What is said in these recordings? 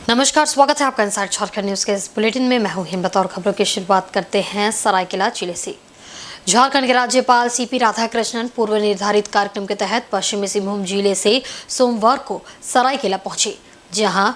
नमस्कार, स्वागत है आपका इंसाइड झारखंड न्यूज के इस बुलेटिन में। मैं हूं हिम्मत और खबरों की शुरुआत करते हैं सरायकेला जिले से। झारखंड के राज्यपाल सीपी राधाकृष्णन पूर्व निर्धारित कार्यक्रम के तहत पश्चिमी सिंहभूम जिले से सोमवार को सरायकेला पहुंचे, जहां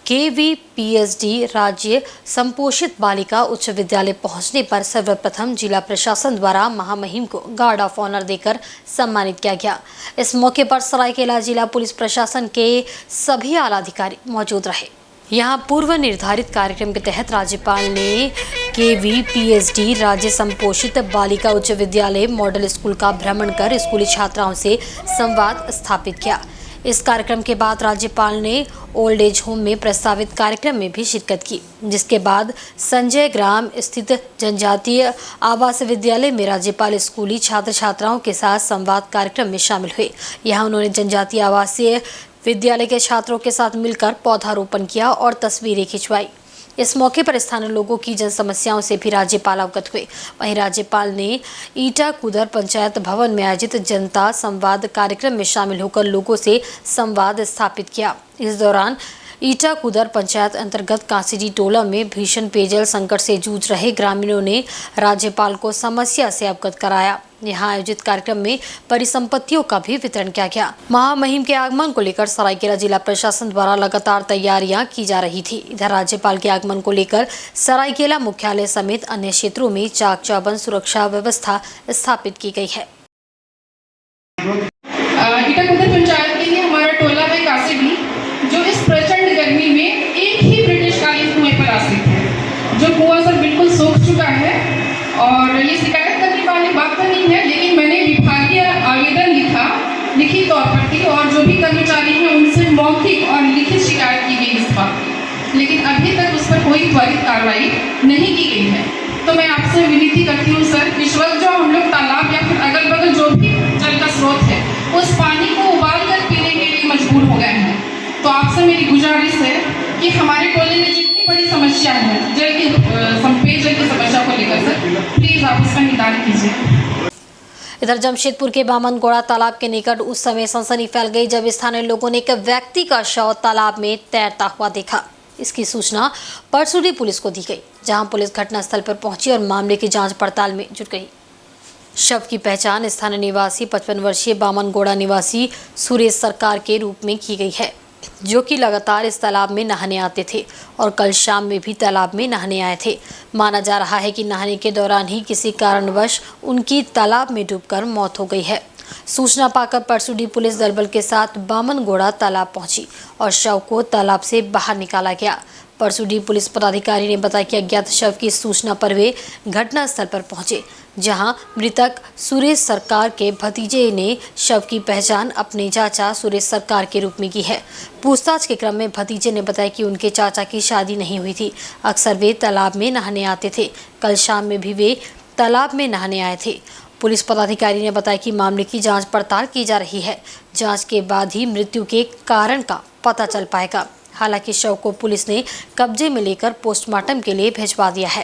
KVPSD राज्य संपोषित बालिका उच्च विद्यालय पहुंचने पर सर्वप्रथम जिला प्रशासन द्वारा महामहिम को गार्ड ऑफ ऑनर देकर सम्मानित किया गया। इस मौके पर सरायकेला जिला पुलिस प्रशासन के सभी आला अधिकारी मौजूद रहे। यहां पूर्व निर्धारित कार्यक्रम के तहत राज्यपाल ने KVPSD राज्य संपोषित बालिका उच्च विद्यालय मॉडल स्कूल का भ्रमण कर स्कूली छात्राओं से संवाद स्थापित किया। इस कार्यक्रम के बाद राज्यपाल ने ओल्ड एज होम में प्रस्तावित कार्यक्रम में भी शिरकत की, जिसके बाद संजय ग्राम स्थित जनजातीय आवास विद्यालय में राज्यपाल स्कूली छात्र छात्राओं के साथ संवाद कार्यक्रम में शामिल हुए। यहाँ उन्होंने जनजातीय आवासीय विद्यालय के छात्रों के साथ मिलकर पौधारोपण किया और तस्वीरें खिंचवाई। इस मौके पर स्थानीय लोगों की जन समस्याओं से भी राज्यपाल अवगत हुए। वहीं राज्यपाल ने ईटाकुदर पंचायत भवन में आयोजित जनता संवाद कार्यक्रम में शामिल होकर लोगों से संवाद स्थापित किया। इस दौरान ईटाकुदर पंचायत अंतर्गत कांसीडी टोला में भीषण पेयजल संकट से जूझ रहे ग्रामीणों ने राज्यपाल को समस्या से अवगत कराया। यहाँ आयोजित कार्यक्रम में परिसंपत्तियों का भी वितरण किया गया। महामहिम के आगमन को लेकर सरायकेला जिला प्रशासन द्वारा लगातार तैयारियां की जा रही थी। इधर राज्यपाल के आगमन को लेकर सरायकेला मुख्यालय समेत अन्य क्षेत्रों में चाक चौबंद सुरक्षा व्यवस्था स्थापित की गई है। ईटाकुदर पंचायत के लिए हमारा टोला है कासीडी, जो इस प्रचंड गर्मी में एक ही ब्रिटिशकालीन कुएं पर आश्रित है, जो कुआं सर बिल्कुल सूख चुका है। और ये शिकायत करने वाली बात तो नहीं है, लेकिन मैंने विभागीय आवेदन लिखित तौर पर की और जो भी कर्मचारी हैं उनसे मौखिक और लिखित शिकायत की गई इस बात की, लेकिन अभी तक उस पर कोई त्वरित कार्रवाई नहीं की गई है। तो मैं आपसे विनती करती हूँ सर, इस वक्त जो हम लोग तालाब या फिर अगल बगल जो भी जल का स्रोत है, उस पानी को उबाल कर पीने के लिए मजबूर हो गए हैं। तो आपसे मेरी गुजारिश है कि हमारे टोले में जितनी बड़ी समस्या है पेयजल की समस्या को लेकर सर, प्लीज आप उसका निदान कीजिए। इधर जमशेदपुर के बामनगोड़ा तालाब के निकट उस समय सनसनी फैल गई जब स्थानीय लोगों ने एक व्यक्ति का शव तालाब में तैरता हुआ देखा। इसकी सूचना परसुडी पुलिस को दी गई, जहां पुलिस घटनास्थल पर पहुंची और मामले की जांच पड़ताल में जुट गई। शव की पहचान स्थानीय निवासी 55 वर्षीय बामनगोड़ा निवासी सुरेश सरकार के रूप में की गई है, जो कि लगातार इस तालाब में नहाने आते थे और कल शाम में भी तालाब में नहाने आए थे। माना जा रहा है कि नहाने के दौरान ही किसी कारणवश उनकी तालाब में डूबकर मौत हो गई है। सूचना पाकर परसुडी पुलिस दलबल के साथ बामनगोड़ा तालाब पहुंची और शव को तालाब से बाहर निकाला गया। परसुडी पुलिस पदाधिकारी ने बताया कि अज्ञात शव की सूचना पर वे घटनास्थल पर पहुंचे, जहां मृतक सुरेश सरकार के भतीजे ने शव की पहचान अपने चाचा सुरेश सरकार के रूप में की है। पूछताछ के क्रम में भतीजे ने बताया कि उनके चाचा की शादी नहीं हुई थी। अक्सर वे तालाब में नहाने आते थे। कल शाम में भी वे तालाब में नहाने आए थे। पुलिस पदाधिकारी ने बताया कि मामले की जांच पड़ताल की जा रही है। जांच के बाद ही मृत्यु के कारण का पता चल पाएगा। हालांकि शव को पुलिस ने कब्जे में लेकर पोस्टमार्टम के लिए भिजवा दिया है।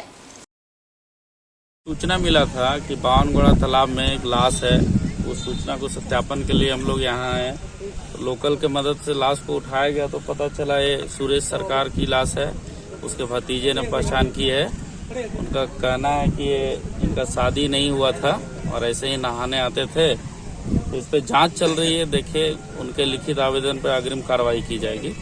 सूचना मिला था कि बावनगोड़ा तालाब में एक लाश है। उस सूचना को सत्यापन के लिए हम लोग यहाँ आए। तो लोकल के मदद से लाश को उठाया गया तो पता चला ये सुरेश सरकार की लाश है। उसके भतीजे ने पहचान की है। उनका कहना है कि ये इनका शादी नहीं हुआ था और ऐसे ही नहाने आते थे। तो इस पर जांच चल रही है। देखिए, उनके लिखित आवेदन पर अग्रिम कार्रवाई की जाएगी।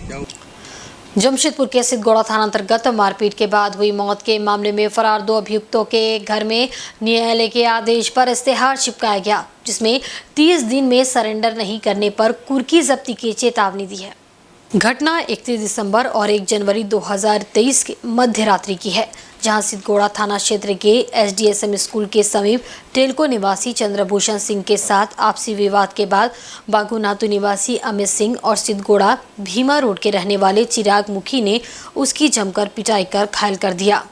जमशेदपुर के सिद्धगोड़ा थाना अंतर्गत मारपीट के बाद हुई मौत के मामले में फरार 2 अभियुक्तों के घर में न्यायालय के आदेश पर इस्तेहार चिपकाया गया, जिसमें 30 दिन में सरेंडर नहीं करने पर कुर्की जब्ती की चेतावनी दी है। घटना 31 दिसंबर और 1 जनवरी 2023 के मध्य रात्रि की है, जहां सिद्धगोड़ा थाना क्षेत्र के SDSM स्कूल के समीप टेलको निवासी चंद्रभूषण सिंह के साथ आपसी विवाद के बाद बागुनातू निवासी अमित सिंह और सिद्धगोड़ा भीमा रोड के रहने वाले चिराग मुखी ने उसकी जमकर पिटाई कर घायल कर दिया,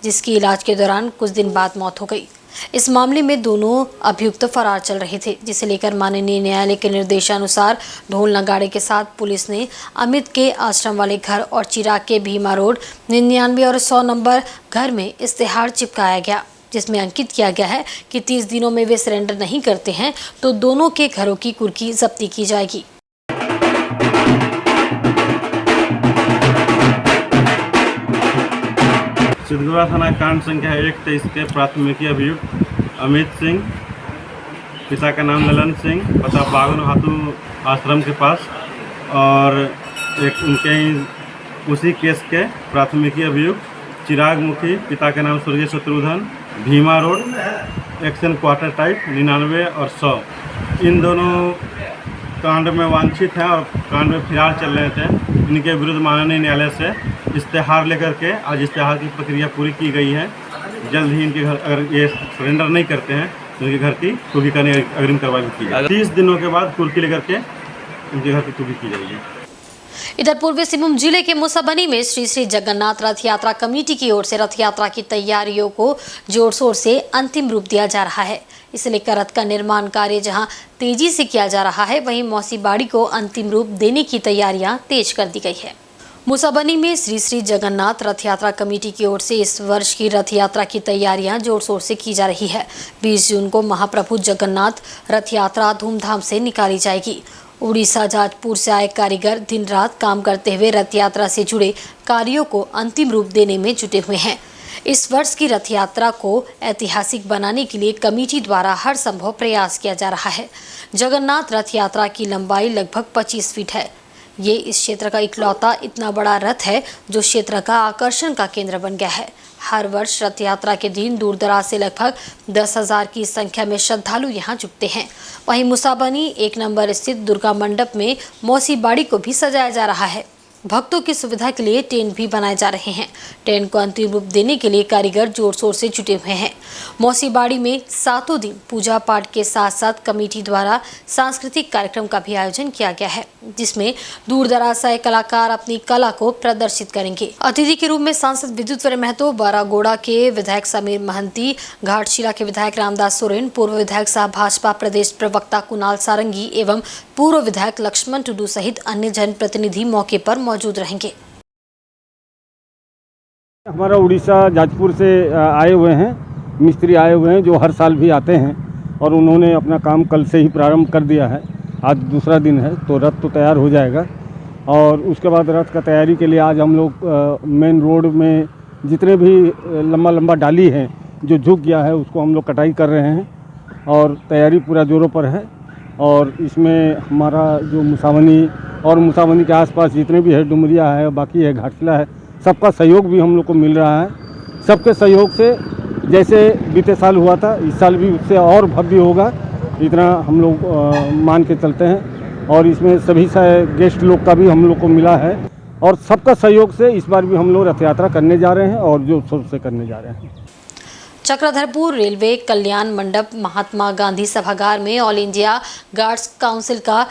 जिसकी इलाज के दौरान कुछ दिन बाद मौत हो गई। इस मामले में दोनों अभियुक्त फरार चल रहे थे, जिसे लेकर माननीय न्यायालय के निर्देशानुसार ढोल नगाड़े के साथ पुलिस ने अमित के आश्रम वाले घर और चिराग के भीमा रोड 99 और 100 नंबर घर में इस्तेहार चिपकाया गया, जिसमें अंकित किया गया है कि 30 दिनों में वे सरेंडर नहीं करते हैं तो दोनों के घरों की कुर्की जब्ती की जाएगी। सिद्धगुड़ा थाना कांड संख्या 123 के प्राथमिकी अभियुक्त अमित सिंह, पिता का नाम ललन सिंह, पता बागन हाथू आश्रम के पास, और एक उनके ही उसी केस के प्राथमिकी अभियुक्त चिराग मुखी, पिता का नाम स्वर्गीय Shatrughan, Bhima road, action quarter type 99 और 100। इन दोनों कांड में वांछित हैं और कांड में फिलहाल चल रहे थे। इनके विरुद्ध माननीय न्यायालय से इस्तेहार लेकर के आज इस्तेहार की प्रक्रिया पूरी की गई है। जल्द ही इनके घर, अगर ये सरेंडर नहीं करते हैं तो इनके घर की कुर्की करने अग्रिम कार्रवाई की जाएगी। 30 दिनों के बाद कुर्की लेकर के इनके घर की कुर्की की जाएगी। इधर पूर्वी सिंहभूम जिले के मुसाबनी में श्री श्री जगन्नाथ रथ यात्रा कमेटी की ओर से रथ यात्रा की तैयारियों को जोर शोर से अंतिम रूप दिया जा रहा है। इसे लेकर रथ का निर्माण कार्य जहां तेजी से किया जा रहा है, वहीं मौसी बाड़ी को अंतिम रूप देने की तैयारियां तेज कर दी गई है। मुसाबनी में श्री श्री जगन्नाथ रथ यात्रा कमेटी की ओर से इस वर्ष की रथ यात्रा की तैयारियां जोर शोर से की जा रही है। 20 जून को महाप्रभु जगन्नाथ रथ यात्रा धूमधाम से निकाली जाएगी। उड़ीसा जाजपुर से आए कारीगर दिन रात काम करते हुए रथ यात्रा से जुड़े कार्यों को अंतिम रूप देने में जुटे हुए हैं। इस वर्ष की रथ यात्रा को ऐतिहासिक बनाने के लिए कमेटी द्वारा हर संभव प्रयास किया जा रहा है। जगन्नाथ रथ यात्रा की लंबाई लगभग 25 फीट है। ये इस क्षेत्र का इकलौता इतना बड़ा रथ है जो क्षेत्र का आकर्षण का केंद्र बन गया है। हर वर्ष रथ यात्रा के दिन दूर दराज से लगभग 10,000 की संख्या में श्रद्धालु यहाँ जुटते हैं। वहीं मुसाबनी 1 नंबर स्थित दुर्गा मंडप में मौसी बाड़ी को भी सजाया जा रहा है। भक्तों की सुविधा के लिए टेंट भी बनाए जा रहे हैं। टेंट को अंतिम रूप देने के लिए कारीगर जोर शोर से जुटे हुए हैं। मौसी बाड़ी में 7 दिन पूजा पाठ के साथ साथ कमेटी द्वारा सांस्कृतिक कार्यक्रम का भी आयोजन किया गया है, जिसमें दूर दराज से कलाकार अपनी कला को प्रदर्शित करेंगे। अतिथि के रूप में सांसद विद्युत महतो, बारागोड़ा के विधायक समीर महंती, घाटशिला के विधायक रामदास सोरेन, पूर्व विधायक सह भाजपा प्रदेश प्रवक्ता कुणाल सारंगी एवं पूर्व विधायक लक्ष्मण टुडू सहित अन्य जनप्रतिनिधि मौके पर मौजूद रहेंगे। हमारा उड़ीसा जाजपुर से आए हुए हैं मिस्त्री आए हुए हैं जो हर साल भी आते हैं और उन्होंने अपना काम कल से ही प्रारंभ कर दिया है। आज दूसरा दिन है तो रथ तो तैयार हो जाएगा और उसके बाद रथ का तैयारी के लिए आज हम लोग मेन रोड में जितने भी लंबा डाली है जो झुक गया है उसको हम लोग कटाई कर रहे हैं और तैयारी पूरा जोरों पर है। और इसमें हमारा जो मुसाबनी और मुसाबनी के आसपास जितने भी है, डुमरिया है, बाकी है, घाटशिला है, सबका सहयोग भी हम लोग को मिल रहा है। सबके सहयोग से जैसे बीते साल हुआ था इस साल भी उससे और भव्य होगा, इतना हम लोग मान के चलते हैं। और इसमें सभी गेस्ट लोग का भी हम लोग को मिला है और सबका सहयोग से इस बार भी हम लोग रथ यात्रा करने जा रहे हैं और जो शोर से करने जा रहे हैं। चक्रधरपुर रेलवे कल्याण मंडप महात्मा गांधी सभागार में ऑल इंडिया गार्ड्स काउंसिल का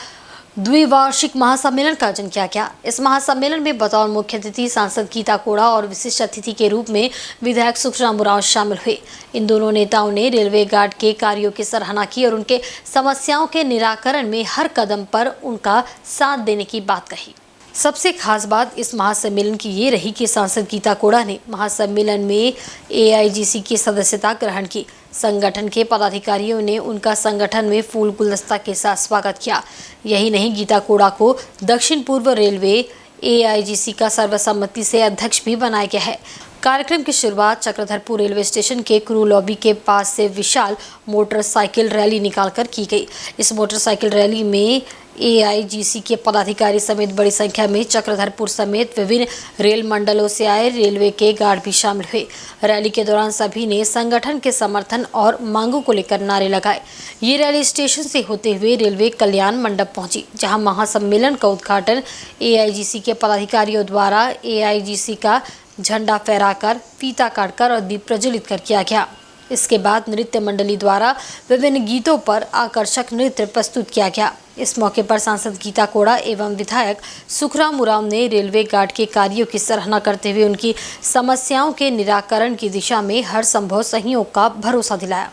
द्विवार्षिक महासम्मेलन का आयोजन किया गया। इस महासम्मेलन में बतौर मुख्य अतिथि सांसद गीता कोड़ा और विशिष्ट अतिथि के रूप में विधायक सुखराम उरांव शामिल हुए। इन दोनों नेताओं ने रेलवे गार्ड के कार्यों की सराहना की और उनके समस्याओं के निराकरण में हर कदम पर उनका साथ देने की बात कही। सबसे खास बात इस महासम्मेलन की ये रही कि सांसद गीता कोड़ा ने महासम्मेलन में AIGC की सदस्यता ग्रहण की। संगठन के पदाधिकारियों ने उनका संगठन में फूल गुलदस्ता के साथ स्वागत किया। यही नहीं, गीता कोड़ा को दक्षिण पूर्व रेलवे AIGC का सर्वसम्मति से अध्यक्ष भी बनाया गया है। कार्यक्रम की शुरुआत चक्रधरपुर रेलवे स्टेशन के क्रू लॉबी के पास से विशाल मोटरसाइकिल रैली निकालकर की गई। इस मोटरसाइकिल रैली में AIGC के पदाधिकारी समेत बड़ी संख्या में चक्रधरपुर समेत विभिन्न रेल मंडलों से आए रेलवे के गार्ड भी शामिल हुए। रैली के दौरान सभी ने संगठन के समर्थन और मांगों को लेकर नारे लगाए। ये रैली स्टेशन से होते हुए रेलवे कल्याण मंडप पहुंची, जहां महासम्मेलन का उद्घाटन AIGC के पदाधिकारियों द्वारा AIGC का झंडा फहराकर, फीता काटकर और दीप प्रज्वलित कर किया गया। इसके बाद नृत्य मंडली द्वारा विभिन्न गीतों पर आकर्षक नृत्य प्रस्तुत किया गया। इस मौके पर सांसद गीता कोड़ा एवं विधायक सुखराम उरांव ने रेलवे गार्ड के कार्यों की सराहना करते हुए उनकी समस्याओं के निराकरण की दिशा में हर संभव सहयोग का भरोसा दिलाया।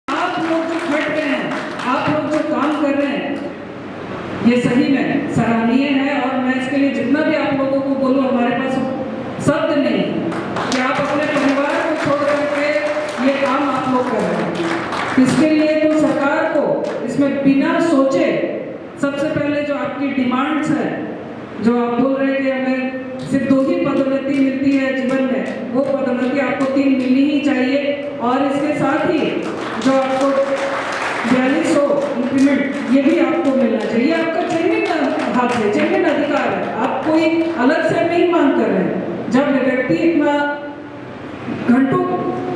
आप लोग जो खट रहे हैं, आप लोग जो काम कर रहे हैं, ये सही में सराहनीय है और मैं इसके लिए जितना भी आप लोगों को बोलूं, हमारे पास शब्द नहीं कि आप अपने परिवार को छोड़ करके ये काम आप लोग कर रहे हैं। इसके लिए तो सरकार को इसमें बिना सोचे सबसे पहले जो आपकी डिमांड्स है, जो आप बोल रहे हैं कि हमें सिर्फ 2 ही पदोन्नति मिलती है जीवन में, वो पदोन्नति आपको 3 मिलनी ही चाहिए। और इसके साथ ही जो आपको 4200 इंक्रीमेंट, ये भी आपको मिलना चाहिए। आपका जेन्युइन हक है, जेन्युइन अधिकार है, आप कोई अलग से नहीं मांग कर रहे हैं। जब व्यक्ति इतना घंटों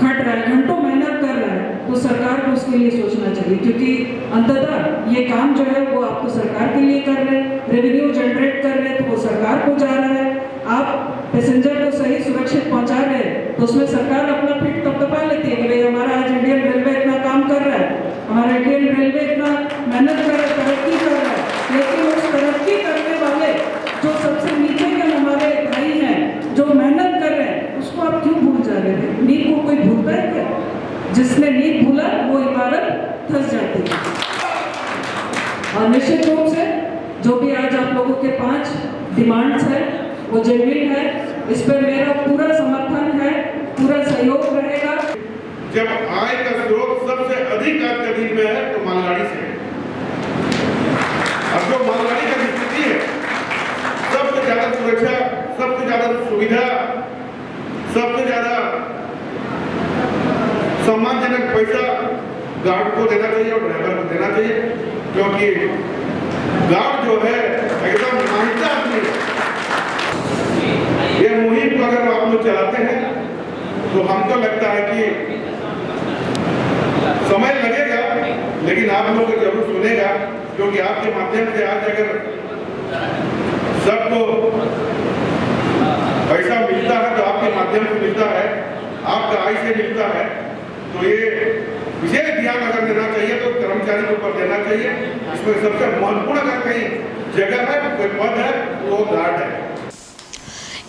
खट रहा है, घंटों मेहनत कर रहा है, तो सरकार को उसके लिए सोचना चाहिए, क्योंकि अंततः ये काम जो है वो आप तो सरकार के लिए कर रहे हैं, रेवेन्यू जनरेट कर रहे हैं, तो वो सरकार को जा रहा है। आप पैसेंजर को सही सुरक्षित पहुंचा रहे हैं, तो उसमें सरकार अपना पीठ थपथपा लेती है कि भाई हमारा आज इंडियन रेलवे इतना काम कर रहा है, हमारा इंडियन रेलवे इतना मेहनत कर रहा है, तरक्की कर रहा है। लेकिन उस तरक्की करने वाले जो सबसे नीचे के हमारे भाई हैं, जो मेहनत कर रहे हैं, उसको आप क्यों भूल जा रहे हैं? नींद को कोई भूलता है क्या? जिसने नींद भूला वो इमारत धंस जाती है। और निश्चित रूप से जो भी आज आप लोगों के 5 डिमांड्स हैं वो जेन्युइन है, इस पर मेरा पूरा समर्थन है, पूरा सहयोग रहेगा। जब आय का स्रोत सबसे अधिक आज कदीर में है तो मालगाड़ी से है। अब जो मालगाड़ी का स्थिति है, सबसे ज्यादा सुरक्षा, सबसे ज्यादा सुविधा, सबसे ज्यादा सम्मानजनक पैसा गार्ड को देना चाहिए और ड्राइवर को देना चाहिए, क्योंकि गार्ड जो है एकदम माहिता आदमी है। ये मुहिम को अगर आप लोग चलाते हैं तो हमको लगता है कि समय लगेगा, लेकिन आप लोग जरूर सुनेगा, क्योंकि आपके माध्यम से आज अगर सबको पैसा मिलता है तो आपके माध्यम से मिलता है, आपका आय से मिलता है, तो ये विशेष ध्यान अगर देना चाहिए तो कर्मचारी के ऊपर देना चाहिए। इसमें सबसे महत्वपूर्ण अगर कहीं जगह है, कोई पद है, वो गार्ड है।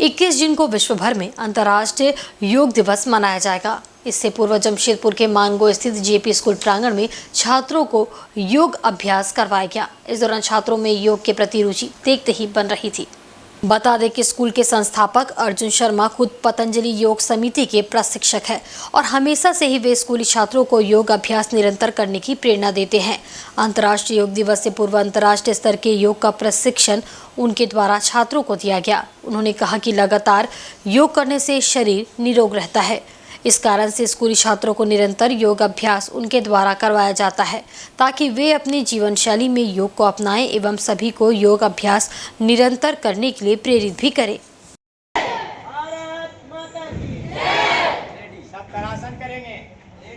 21 जून को विश्व भर में अंतर्राष्ट्रीय योग दिवस मनाया जाएगा। इससे पूर्व जमशेदपुर के मानगो स्थित जेपी स्कूल प्रांगण में छात्रों को योग अभ्यास करवाया गया। इस दौरान छात्रों में योग के प्रति रुचि देखते ही बन रही थी। बता दें कि स्कूल के संस्थापक अर्जुन शर्मा खुद पतंजलि योग समिति के प्रशिक्षक हैं और हमेशा से ही वे स्कूली छात्रों को योग अभ्यास निरंतर करने की प्रेरणा देते हैं। अंतर्राष्ट्रीय योग दिवस से पूर्व अंतर्राष्ट्रीय स्तर के योग का प्रशिक्षण उनके द्वारा छात्रों को दिया गया। उन्होंने कहा कि लगातार योग करने से शरीर निरोग रहता है। इस कारण से स्कूली छात्रों को निरंतर योग अभ्यास उनके द्वारा करवाया जाता है ताकि वे अपनी जीवन शैली में योग को अपनाएं एवं सभी को योग अभ्यास निरंतर करने के लिए प्रेरित भी करें। सब आसन करेंगे।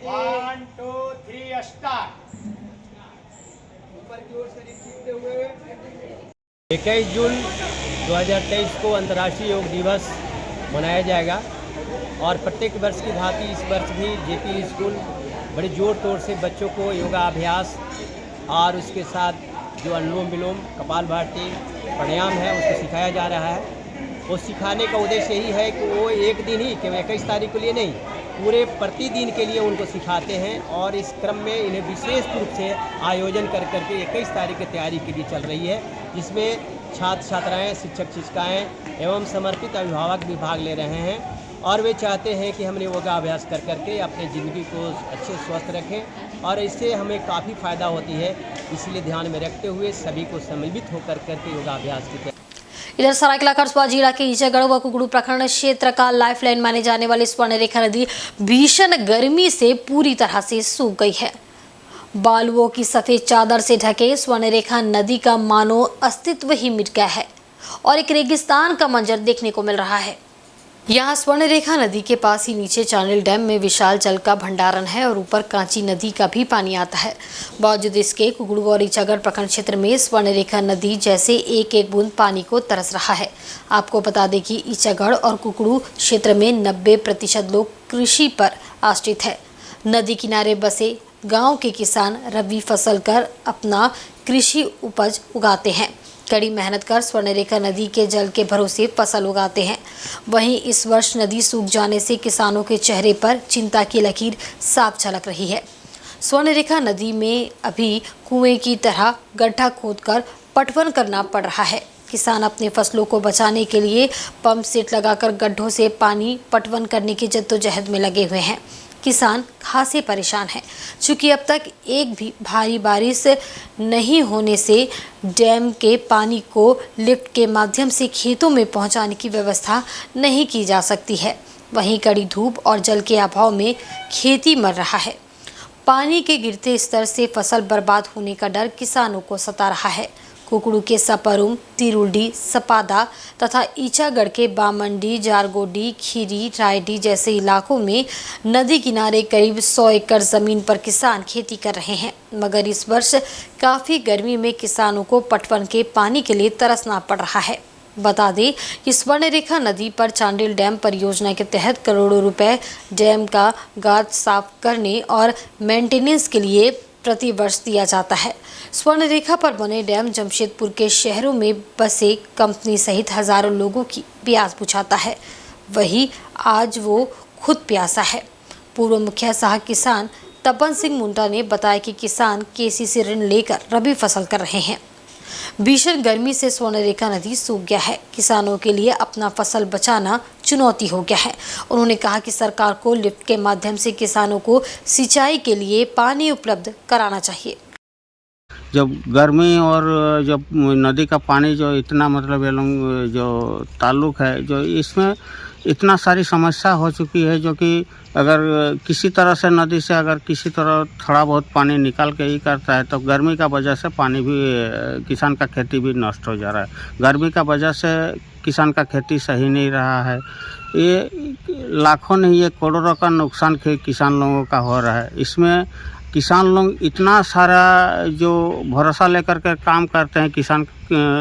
1 2 3 स्टार्ट। ऊपर की ओर शरीर खींचते हुए। 21 जून 2023 को अंतर्राष्ट्रीय योग दिवस मनाया जाएगा और प्रत्येक वर्ष की भांति इस वर्ष भी जेपी स्कूल बड़े जोर तोड़ से बच्चों को योगाभ्यास और उसके साथ जो अनुलोम विलोम, कपालभाति, प्राणायाम है उसको सिखाया जा रहा है। वो सिखाने का उद्देश्य यही है कि वो एक दिन ही केवल 21 तारीख के लिए नहीं, पूरे प्रतिदिन के लिए उनको सिखाते हैं और इस क्रम में इन्हें विशेष रूप से आयोजन कर करके 21 तारीख की तैयारी के लिए चल रही है, जिसमें छात्र छात्राएँ, शिक्षक शिक्षिकाएँ एवं समर्पित अभिभावक भी भाग ले रहे हैं और वे चाहते हैं कि हम योगाभ्यास कर करके अपनी ज़िंदगी को अच्छे स्वस्थ रखें और इससे हमें काफ़ी फ़ायदा होती है। इसलिए ध्यान में रखते हुए सभी को सम्मिलित होकर करके योगाभ्यास की। इधर सरायकेला खरसुआ जिला के ईचागढ़ व कुकड़ू प्रखंड क्षेत्र का लाइफलाइन माने जाने वाली स्वर्णरेखा नदी भीषण गर्मी से पूरी तरह से सूख गई है। बालुओं की सफेद चादर से ढके स्वर्णरेखा नदी का मानो अस्तित्व ही मिट गया है और एक रेगिस्तान का मंजर देखने को मिल रहा है। यहाँ स्वर्णरेखा नदी के पास ही नीचे चांडिल डैम में विशाल जल का भंडारण है और ऊपर कांची नदी का भी पानी आता है। बावजूद इसके कुकड़ू और ईचागढ़ प्रखंड क्षेत्र में स्वर्णरेखा नदी जैसे एक एक बूंद पानी को तरस रहा है। आपको बता दें कि ईचागढ़ और कुकड़ू क्षेत्र में 90% लोग कृषि पर आश्रित है। नदी किनारे बसे गाँव के किसान रबी फसल कर अपना कृषि उपज उगाते हैं। कड़ी मेहनत कर स्वर्णरेखा नदी के जल के भरोसे फसल उगाते हैं। वहीं इस वर्ष नदी सूख जाने से किसानों के चेहरे पर चिंता की लकीर साफ झलक रही है। स्वर्णरेखा नदी में अभी कुएं की तरह गड्ढा खोदकर पटवन करना पड़ रहा है। किसान अपने फसलों को बचाने के लिए पंप सेट लगाकर गड्ढों से पानी पटवन करने की जद्दोजहद में लगे हुए हैं। किसान खासे परेशान हैं, चूँकि अब तक एक भी भारी बारिश नहीं होने से डैम के पानी को लिफ्ट के माध्यम से खेतों में पहुंचाने की व्यवस्था नहीं की जा सकती है। वहीं कड़ी धूप और जल के अभाव में खेती मर रहा है। पानी के गिरते स्तर से फसल बर्बाद होने का डर किसानों को सता रहा है। कुकड़ू के सपरुम, तिरुल्डी, सपादा तथा ईचागढ़ के बामंडी, जारगोडी, खीरी, रायडी जैसे इलाकों में नदी किनारे करीब 100 एकड़ जमीन पर किसान खेती कर रहे हैं, मगर इस वर्ष काफ़ी गर्मी में किसानों को पटवन के पानी के लिए तरसना पड़ रहा है। बता दें कि स्वर्णरेखा नदी पर चांडिल डैम परियोजना के तहत करोड़ों रुपए डैम का गाद साफ करने और मेंटेनेंस के लिए प्रति वर्ष दिया जाता है। स्वर्णरेखा पर बने डैम जमशेदपुर के शहरों में बसे कंपनी सहित हजारों लोगों की प्यास बुझाता है। वही आज वो खुद प्यासा है। पूर्व मुखिया सह किसान तपन सिंह मुंडा ने बताया कि किसान केसीसी ऋण लेकर रबी फसल कर रहे हैं। भीषण गर्मी से स्वर्णरेखा नदी सूख गया है। किसानों के लिए अपना फसल बचाना चुनौती हो गया है। उन्होंने कहा कि सरकार को लिफ्ट के माध्यम से किसानों को सिंचाई के लिए पानी उपलब्ध कराना चाहिए। जब गर्मी और जब नदी का पानी जो इतना मतलब ये लोग जो ताल्लुक है, जो इसमें इतना सारी समस्या हो चुकी है, जो कि अगर किसी तरह से नदी से अगर किसी तरह थोड़ा बहुत पानी निकाल के ही करता है तो गर्मी का वजह से पानी भी किसान का खेती भी नष्ट हो जा रहा है। गर्मी का वजह से किसान का खेती सही नहीं रहा है। ये लाखों नहीं, ये करोड़ों का नुकसान किसान लोगों का हो रहा है। इसमें किसान लोग इतना सारा जो भरोसा लेकर के काम करते हैं, किसान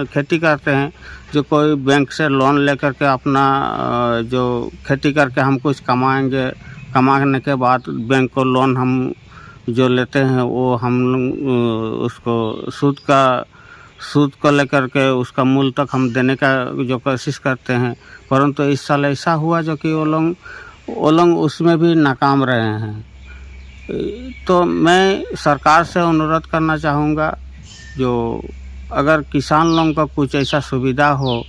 खेती करते हैं, जो कोई बैंक से लोन लेकर के अपना जो खेती करके हम कुछ कमाएंगे, कमाने के बाद बैंक को लोन हम जो लेते हैं वो हम उसको सूद को लेकर के उसका मूल तक हम देने का जो कोशिश करते हैं, परंतु इस साल ऐसा हुआ जो कि वो लोग उसमें भी नाकाम रहे हैं। तो मैं सरकार से अनुरोध करना चाहूँगा, जो अगर किसान लोगों को कुछ ऐसा सुविधा हो,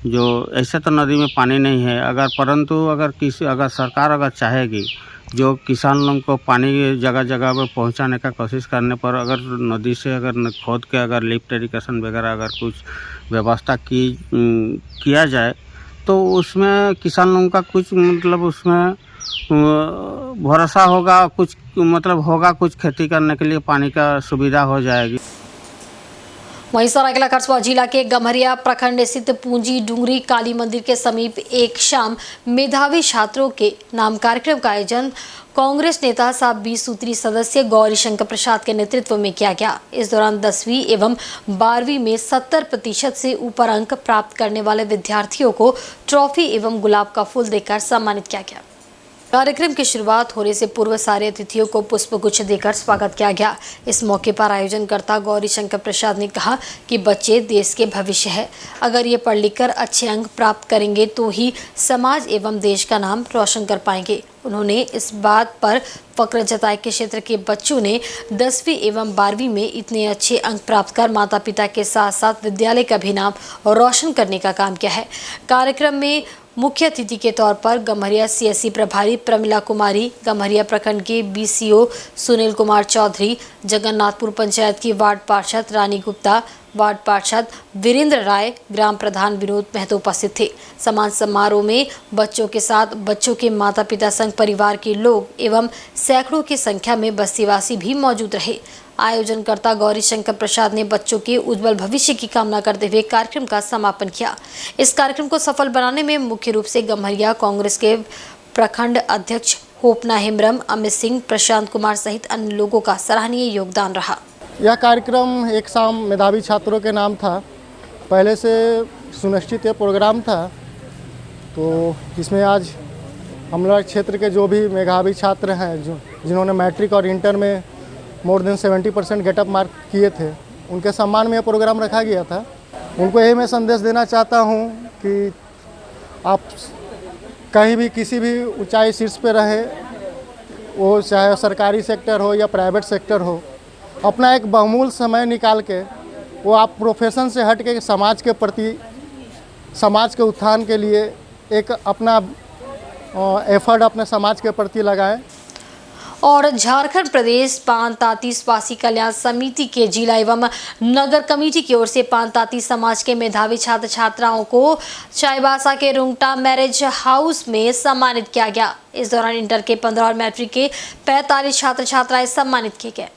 जो ऐसे तो नदी में पानी नहीं है, परंतु अगर सरकार अगर चाहेगी जो किसान लोगों को पानी जगह जगह पर पहुंचाने का कोशिश करने पर अगर नदी से अगर खोद के अगर लिफ्ट इरिगेशन वगैरह अगर कुछ व्यवस्था किया जाए तो उसमें किसान लोगों का कुछ मतलब उसमें भरोसा होगा, कुछ मतलब होगा, कुछ खेती करने के लिए पानी का सुविधा हो जाएगी। वहीं सरायकेला खरसुआ जिला के गम्हरिया प्रखंड स्थित पूंजी डूंगरी काली मंदिर के समीप एक शाम मेधावी छात्रों के नाम कार्यक्रम का आयोजन कांग्रेस नेता सह 20 सूत्री सदस्य गौरी शंकर प्रसाद के नेतृत्व में किया गया। इस दौरान 10वीं एवं 12वीं में 70% से ऊपर अंक प्राप्त करने वाले विद्यार्थियों को ट्रॉफी एवं गुलाब का फूल देकर सम्मानित किया गया। कार्यक्रम की शुरुआत होने से पूर्व सारे अतिथियों को पुष्पगुच्छ देकर स्वागत किया गया। इस मौके पर आयोजनकर्ता गौरी शंकर प्रसाद ने कहा कि बच्चे देश के भविष्य है। अगर ये पढ़ लिख कर अच्छे अंक प्राप्त करेंगे तो ही समाज एवं देश का नाम रोशन कर पाएंगे। उन्होंने इस बात पर फक्र जताया कि क्षेत्र के बच्चों ने 10वीं एवं 12वीं में इतने अच्छे अंक प्राप्त कर माता पिता के साथ साथ विद्यालय का भी नाम रोशन करने का काम किया है। कार्यक्रम में मुख्य अतिथि के तौर पर गम्हरिया सीएससी प्रभारी प्रमिला कुमारी, गम्हरिया प्रखंड के बीसीओ सुनील कुमार चौधरी, जगन्नाथपुर पंचायत की वार्ड पार्षद रानी गुप्ता, वार्ड पार्षद वीरेंद्र राय, ग्राम प्रधान विनोद महतो उपस्थित थे। सम्मान समारोह में बच्चों के साथ बच्चों के माता पिता संग परिवार के लोग एवं सैकड़ों की संख्या में बस्तीवासी भी मौजूद रहे। आयोजनकर्ता गौरी शंकर प्रसाद ने बच्चों के उज्जवल भविष्य की कामना करते हुए कार्यक्रम का समापन किया। इस कार्यक्रम को सफल बनाने में मुख्य रूप से गम्हरिया कांग्रेस के प्रखंड अध्यक्ष होपना हेम्ब्रम, अमित सिंह, प्रशांत कुमार सहित अन्य लोगों का सराहनीय योगदान रहा। यह कार्यक्रम एक शाम मेधावी छात्रों के नाम था। पहले से सुनिश्चित ये प्रोग्राम था, तो इसमें आज हम लोग क्षेत्र के जो भी मेधावी छात्र हैं, जिन्होंने मैट्रिक और इंटर में मोर देन 70% गेटअप मार्क किए थे, उनके सम्मान में यह प्रोग्राम रखा गया था। उनको यही मैं संदेश देना चाहता हूं कि आप कहीं भी किसी भी ऊंचाई शीर्ष पे रहे, वो चाहे सरकारी सेक्टर हो या प्राइवेट सेक्टर हो, अपना एक बहुमूल्य समय निकाल के वो आप प्रोफेशन से हट के समाज के प्रति, समाज के उत्थान के लिए एक अपना एफर्ट अपने समाज के प्रति लगाएं। और झारखंड प्रदेश पानताती स्वासी कल्याण समिति के जिला एवं नगर कमेटी की ओर से पानताती समाज के मेधावी छात्र छात्राओं को चाईबासा के रुंगटा मैरिज हाउस में सम्मानित किया गया। इस दौरान इंटर के 15 और मैट्रिक के 45 छात्र छात्राएं सम्मानित किए गए।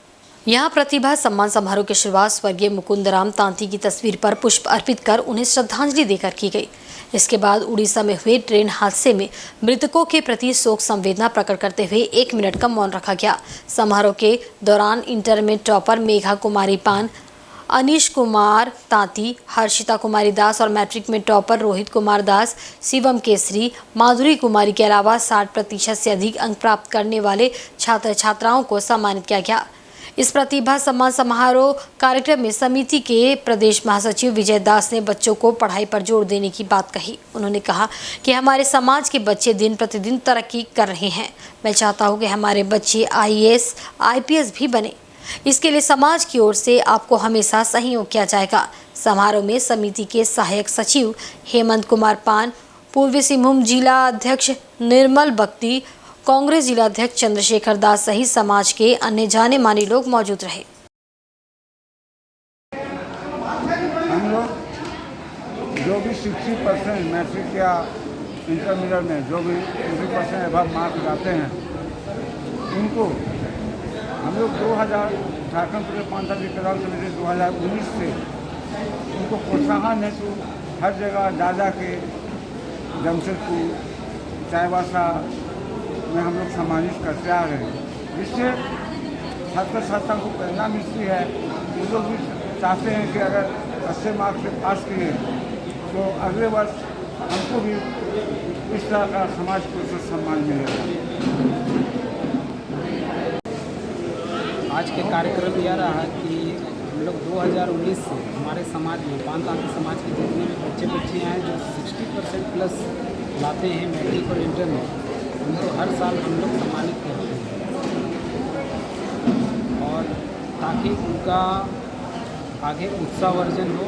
यहाँ प्रतिभा सम्मान समारोह की शुरुआत स्वर्गीय मुकुंदराम तांती की तस्वीर पर पुष्प अर्पित कर उन्हें श्रद्धांजलि देकर की गई। इसके बाद उड़ीसा में हुए ट्रेन हादसे में मृतकों के प्रति शोक संवेदना प्रकट करते हुए 1 मिनट का मौन रखा गया। समारोह के दौरान इंटर में टॉपर मेघा कुमारी पान, अनीश कुमार तांती, हर्षिता कुमारी दास और मैट्रिक में टॉपर रोहित कुमार दास, शिवम केसरी, माधुरी कुमारी के अलावा 60% से अधिक अंक प्राप्त करने वाले छात्र छात्राओं को सम्मानित किया गया। इस प्रतिभा सम्मान समारोह कार्यक्रम में समिति के प्रदेश महासचिव विजय दास ने बच्चों को पढ़ाई पर जोर देने की बात कही। उन्होंने कहा कि हमारे समाज के बच्चे दिन प्रतिदिन तरक्की कर रहे हैं। मैं चाहता हूं कि हमारे बच्चे IAS, IPS भी बने। इसके लिए समाज की ओर से आपको हमेशा सहयोग किया जाएगा। समारोह में समिति के सहायक सचिव हेमंत कुमार पान, पूर्वी सिंहभूम जिला अध्यक्ष निर्मल बख्ती, कांग्रेस जिला अध्यक्ष चंद्रशेखर दास सहित समाज के अन्य जाने माने लोग मौजूद रहे। हम लोग जो भी 60% मैट्रिक या इंटरमीडिएट में जो भी 60% अबव मार्क्स लाते हैं उनको हम लोग 2000 झारखंड प्रदेश पानताती कल्याण समिति 2019 से उनको प्रोत्साहन हेतु हर जगह जा के जमशेदपुर, चाईबासा में हम लोग सम्मानित करते आ रहे हैं, जिससे छात्र छात्राओं को प्रेरणा मिलती है। वो लोग भी चाहते हैं कि अगर 80 मार्क्स से पास किए तो अगले वर्ष हमको भी इस तरह का समाज को सम्मान मिलेगा। आज के कार्यक्रम यह रहा कि हम लोग 2019 से हमारे समाज में पानताती समाज के जितने भी बच्चे बच्चियाँ हैं जो 60% प्लस लाते हैं मैट्रिक और इंटर में, उनको हर साल हम लोग सम्मानित करते हैं और ताकि उनका आगे उत्साहवर्धन हो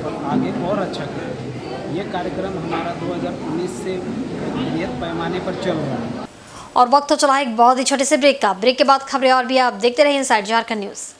और आगे और अच्छा करें। ये कार्यक्रम हमारा 2019 से बृहद पैमाने पर चल रहा है। और वक्त तो चला एक बहुत ही छोटे से ब्रेक का। ब्रेक के बाद खबरें और भी आप देखते रहिए इनसाइड झारखंड न्यूज़।